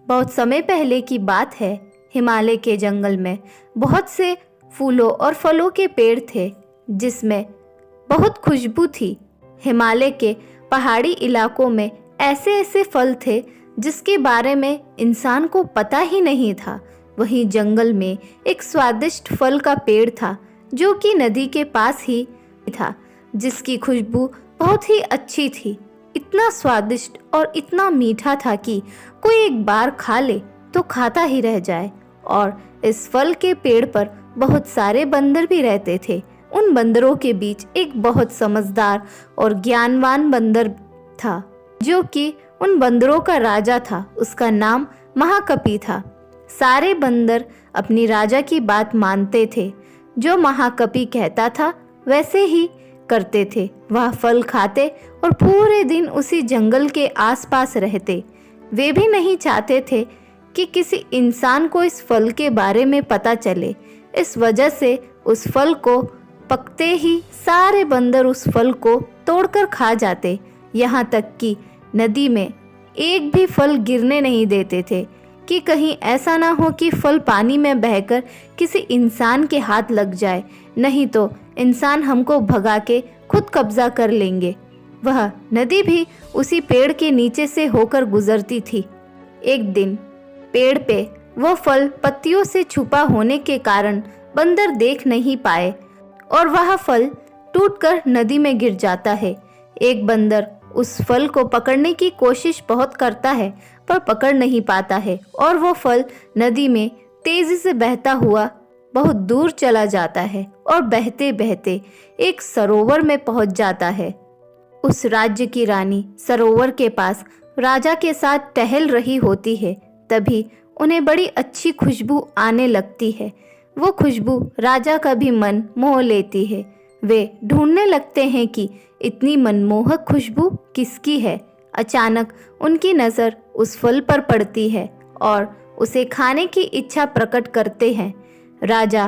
बहुत समय पहले की बात है। हिमालय के जंगल में बहुत से फूलों और फलों के पेड़ थे जिसमें बहुत खुशबू थी। हिमालय के पहाड़ी इलाकों में ऐसे ऐसे फल थे जिसके बारे में इंसान को पता ही नहीं था। वहीं जंगल में एक स्वादिष्ट फल का पेड़ था जो कि नदी के पास ही था, जिसकी खुशबू बहुत ही अच्छी थी। इतना स्वादिष्ट और इतना मीठा था कि कोई एक बार खा ले तो खाता ही रह जाए। और इस फल के पेड़ पर बहुत सारे बंदर भी रहते थे। उन बंदरों के बीच एक बहुत समझदार और ज्ञानवान बंदर था जो कि उन बंदरों का राजा था। उसका नाम महाकपि था। सारे बंदर अपनी राजा की बात मानते थे। जो महाकपि कहता था वैसे ही करते थे। वह फल खाते और पूरे दिन उसी जंगल के आसपास रहते। वे भी नहीं चाहते थे कि किसी इंसान को इस फल के बारे में पता चले। इस वजह से उस फल को पकते ही सारे बंदर उस फल को तोड़कर खा जाते। यहाँ तक कि नदी में एक भी फल गिरने नहीं देते थे कि कहीं ऐसा ना हो कि फल पानी में बहकर किसी इंसान के हाथ लग जाए, नहीं तो इंसान हमको भगा के खुद कब्जा कर लेंगे। वह नदी भी उसी पेड़ के नीचे से होकर गुजरती थी। एक दिन पेड़ पे वह फल पत्तियों से छुपा होने के कारण बंदर देख नहीं पाए और वह फल टूटकर नदी में गिर जाता है। एक बंदर उस फल को पकड़ने की कोशिश बहुत करता है पर पकड़ नहीं पाता है और वो फल नदी में तेजी से बहता हुआ बहुत दूर चला जाता है और बहते बहते एक सरोवर में पहुंच जाता है। उस राज्य की रानी सरोवर के पास राजा के साथ टहल रही होती है। तभी उन्हें बड़ी अच्छी खुशबू आने लगती है। वो खुशबू राजा का भी मन मोह लेती है। वे ढूंढने लगते हैं कि इतनी मनमोहक खुशबू किसकी है। अचानक उनकी नज़र उस फल पर पड़ती है और उसे खाने की इच्छा प्रकट करते हैं। राजा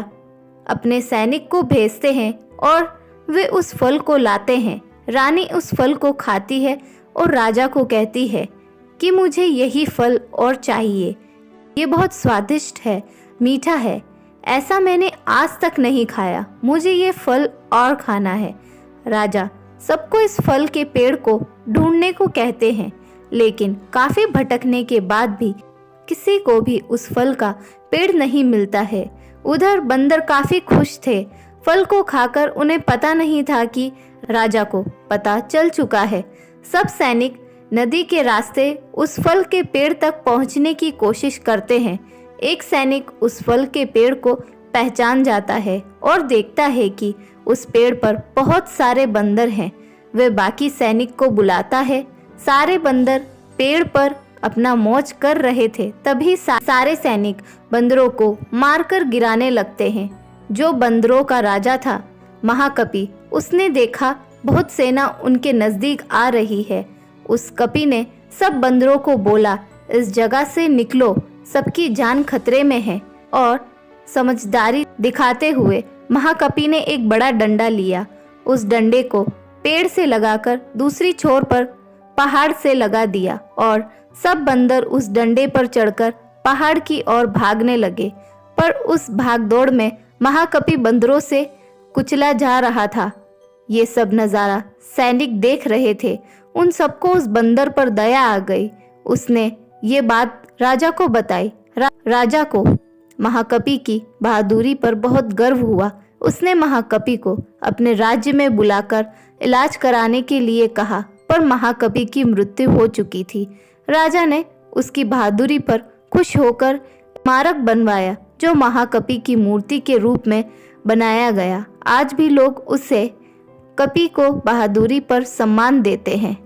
अपने सैनिक को भेजते हैं और वे उस फल को लाते हैं। रानी उस फल को खाती है और राजा को कहती है कि मुझे यही फल और चाहिए। ये बहुत स्वादिष्ट है, मीठा है, ऐसा मैंने आज तक नहीं खाया। मुझे ये फल और खाना है। राजा सबको इस फल के पेड़ को ढूंढने को कहते हैं, लेकिन काफी भटकने के बाद भी किसी को भी उस फल का पेड़ नहीं मिलता है। उधर बंदर काफी खुश थे। फल को खाकर उन्हें पता नहीं था कि राजा को पता चल चुका है। सब सैनिक नदी के रास्ते उस फल के पेड़ तक पहुंचने की कोशिश करते हैं। एक सैनिक उस फल के पेड़ को पहचान जाता है और देखता है कि उस पेड़ पर बहुत सारे बंदर हैं। वे बाकी सैनिक को बुलाता है। सारे बंदर पेड़ पर अपना मौज कर रहे थे। तभी सारे सैनिक बंदरों को मारकर गिराने लगते हैं। जो बंदरों का राजा था महाकपि, उसने देखा बहुत सेना उनके नजदीक आ रही है। उस कपि ने सब बंदरों को बोला, इस जगह से निकलो, सबकी जान खतरे में है। और समझदारी दिखाते हुए महाकपि ने एक बड़ा डंडा लिया। उस डंडे को पेड़ से लगाकर दूसरी छोर पर पहाड़ से लगा दिया और सब बंदर उस डंडे पर चढ़कर पहाड़ की ओर भागने लगे। पर उस भागदौड़ में महाकपि बंदरों से कुचला जा रहा था। ये सब नज़ारा सैनिक देख रहे थे। उन सबको उस बंदर पर दया आ गई। उसने ये बात राजा को बताई। राजा को महाकपि की बहादुरी पर बहुत गर्व हुआ। उसने महाकपि को अपने राज्य में बुलाकर इलाज कराने के लिए कहा, पर महाकपि की मृत्यु हो चुकी थी। राजा ने उसकी बहादुरी पर खुश होकर स्मारक बनवाया जो महाकपि की मूर्ति के रूप में बनाया गया। आज भी लोग उसे कपि को बहादुरी पर सम्मान देते हैं।